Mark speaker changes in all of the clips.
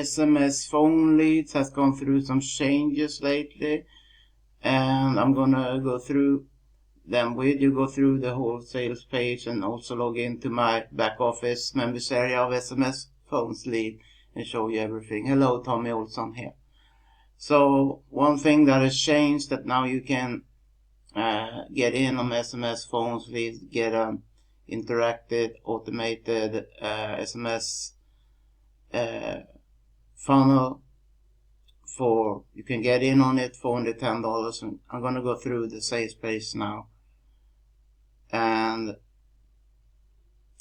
Speaker 1: SMS phone leads has gone through some changes lately, and I'm gonna go through them with you, go through the whole sales page and also log into my back office members area of SMS phones lead and show you everything. Hello, Tommy Olsson here. So one thing that has changed, that now you can get in on SMS phones lead, get an interactive automated SMS funnel. For you can get in on it for only $10, and I'm gonna go through the sales page now, and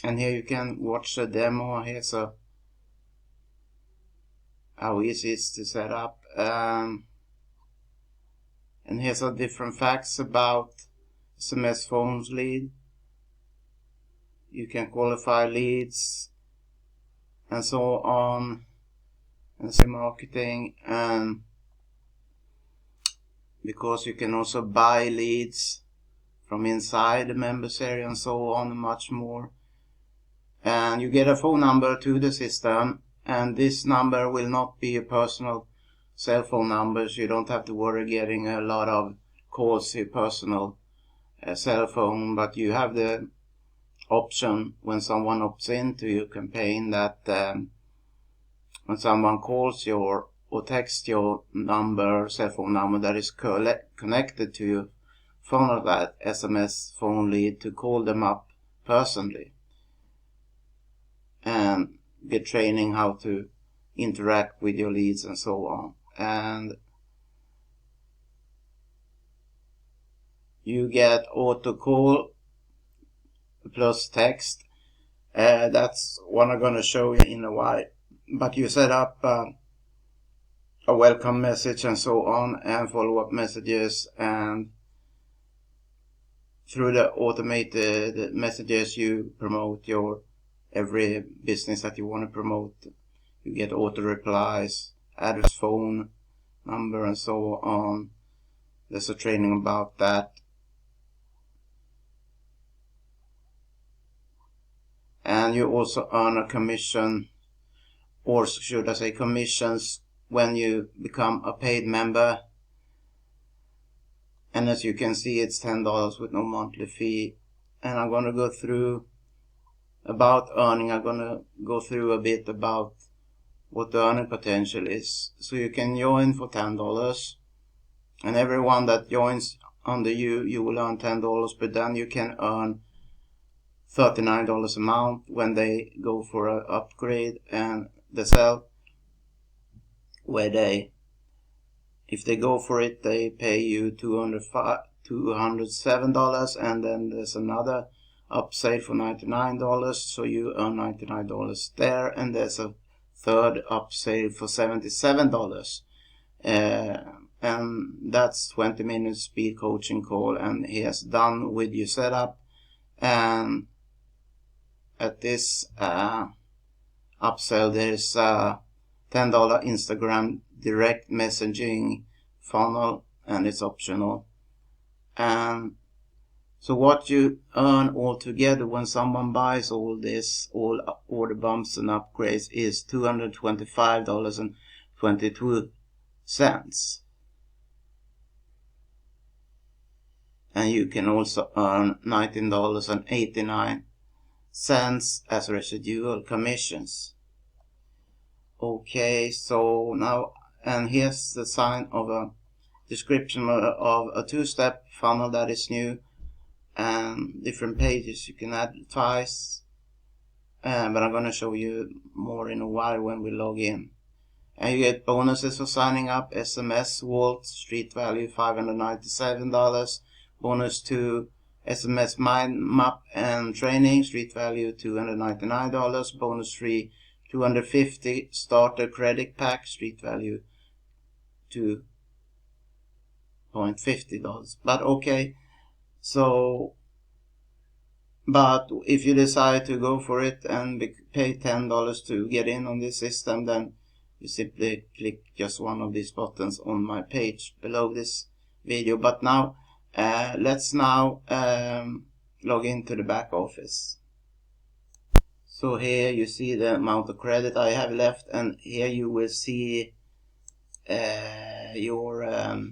Speaker 1: here you can watch the demo. Here's how easy it is to set up, and here's some different facts about SMS phones lead. You can qualify leads and so on, and say marketing, and because you can also buy leads from inside the members area and so on, and much more. And you get a phone number to the system, and this number will not be a personal cell phone number, so you don't have to worry getting a lot of calls to your personal cell phone, but you have the option when someone opts into your campaign that when someone calls your or texts your number, cell phone number that is connected to your phone of that SMS phone lead, to call them up personally and get training how to interact with your leads and so on. And you get auto call plus text. That's what I'm gonna show you in a while. But you set up a welcome message and so on, and follow-up messages, and through the automated messages you promote your every business that you want to promote. You get auto replies, address, phone number, and so on. There's a training about that. And you also earn a commission, or should I say commissions, when you become a paid member. And as you can see, it's $10 with no monthly fee. And I'm going to go through about earning. I'm going to go through a bit about what the earning potential is. So you can join for $10, and everyone that joins under you will earn $10, but then you can earn $39 a month when they go for an upgrade and the sell, where if they go for it, they pay you $207, and then there's another upsell for $99, so you earn $99 there, and there's a third upsell for $77, and that's 20 minutes speed coaching call, and he has done with your setup. And at this upsell, there's a $10 Instagram direct messaging funnel, and it's optional. And so what you earn altogether when someone buys all this, all order bumps and upgrades, is $225.22. And you can also earn $19.89 as residual commissions. Okay, so now, and here's the sign of a description of a two-step funnel that is new, and different pages you can advertise, but I'm going to show you more in a while when we log in. And you get bonuses for signing up. SMS Vault, street value $597, bonus to SMS mind map and training, street value $299, bonus free 250 starter credit pack, street value $2.50. But okay, so but if you decide to go for it and pay $10 to get in on this system, then you simply click just one of these buttons on my page below this video. But now let's now log into the back office. So here you see the amount of credit I have left, and here you will see your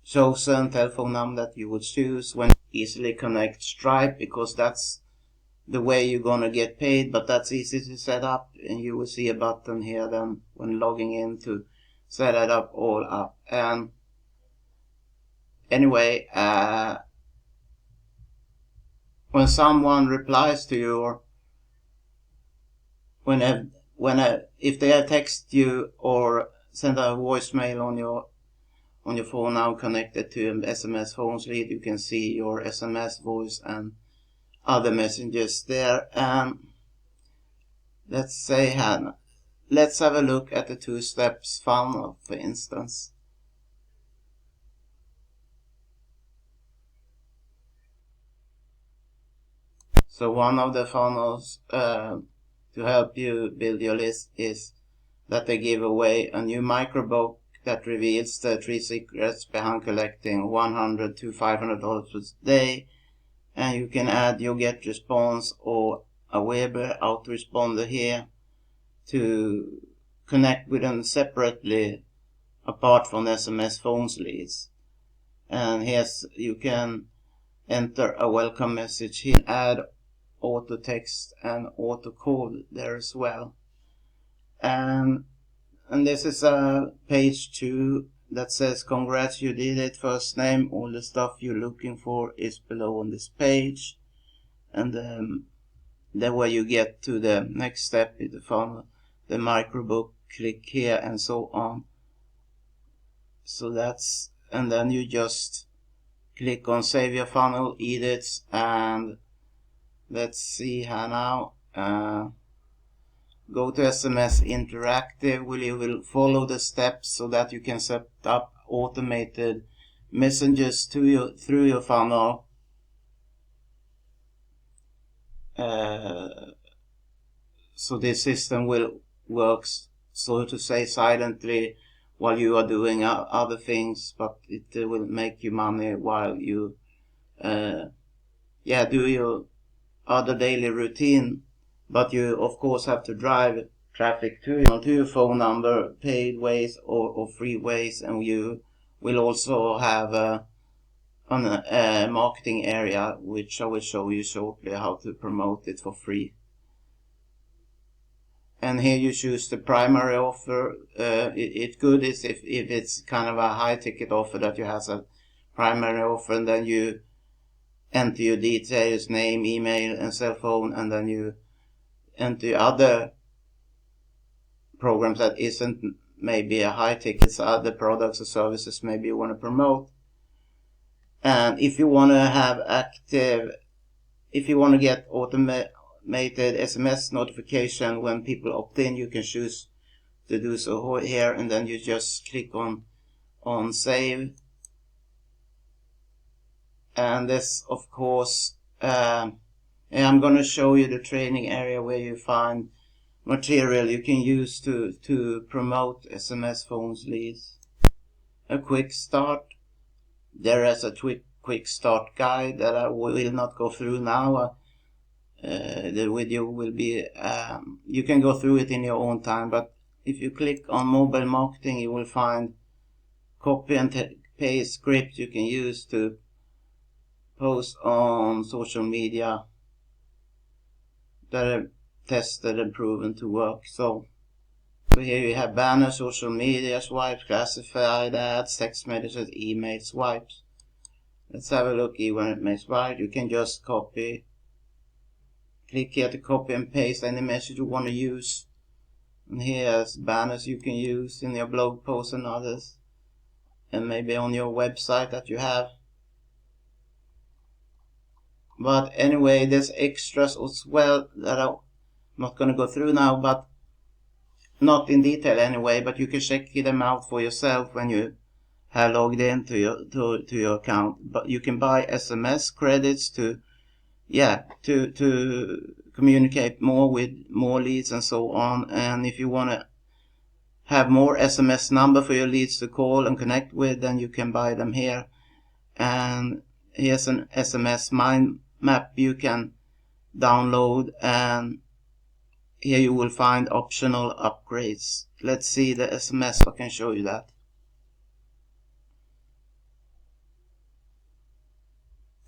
Speaker 1: chosen telephone number that you would choose when you easily connect Stripe, because that's the way you're gonna get paid, but that's easy to set up, and you will see a button here then when logging in to set it up all up. And anyway, when someone replies to you, or if they text you or send a voicemail on your phone now connected to an SMS phone lead, you can see your SMS, voice, and other messages there. And let's say, let's have a look at the 2 steps funnel, for instance. So one of the funnels to help you build your list is that they give away a new microbook that reveals the 3 secrets behind collecting $100 to $500 per day. And you can add your get response or a Weber autoresponder here to connect with them separately apart from the SMS phones leads. And here's, you can enter a welcome message here, add auto text and auto call there as well. And this is page 2 that says congrats, you did it, first name, all the stuff you're looking for is below on this page. And then where you get to the next step in the funnel, the microbook, click here and so on. So that's, and then you just click on save your funnel edits, and let's see here now. Go to SMS Interactive, where you will follow the steps so that you can set up automated messages to through your funnel. So this system will work, so to say, silently while you are doing other things, but it will make you money while you do your other daily routine. But you of course have to drive traffic to your phone number, paid ways or free ways, and you will also have a marketing area, which I will show you shortly how to promote it for free. And here you choose the primary offer. It's good if it's kind of a high ticket offer that you have a primary offer, and then you enter your details, name, email, and cell phone, and then you enter other programs that isn't maybe a high ticket, other products or services maybe you want to promote. And if you want to have if you want to get automated SMS notification when people opt in, you can choose to do so here, and then you just click on save. And this, of course, I'm going to show you the training area where you find material you can use to promote SMS phones leads. A quick start. There is a quick start guide that I will not go through now. The video will be, you can go through it in your own time, but if you click on mobile marketing, you will find copy and paste script you can use to post on social media that are tested and proven to work. So here you have banners, social media swipes, classified ads, text messages, email swipes. Let's have a look here when it makes right. You can just copy. Click here to copy and paste any message you want to use. And here's banners you can use in your blog posts and others. And maybe on your website that you have. But anyway, there's extras as well that I'm not going to go through now, but not in detail anyway, but you can check them out for yourself when you have logged into your account. But you can buy SMS credits to communicate more with more leads and so on. And if you want to have more SMS number for your leads to call and connect with, then you can buy them here. And here's an SMS mind map you can download, and here you will find optional upgrades. Let's see the SMS. I can show you that.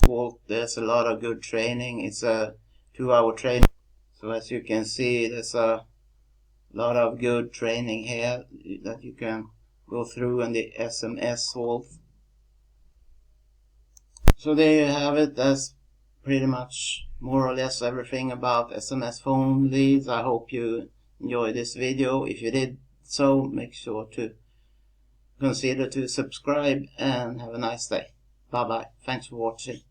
Speaker 1: Well, there's a lot of good training. It's a 2-hour training. So as you can see, there's a lot of good training here that you can go through in the SMS Vault. So there you have it. That's pretty much more or less everything about SMS phone leads. I hope you enjoyed this video. If you did so, make sure to consider to subscribe and have a nice day. Bye bye. Thanks for watching.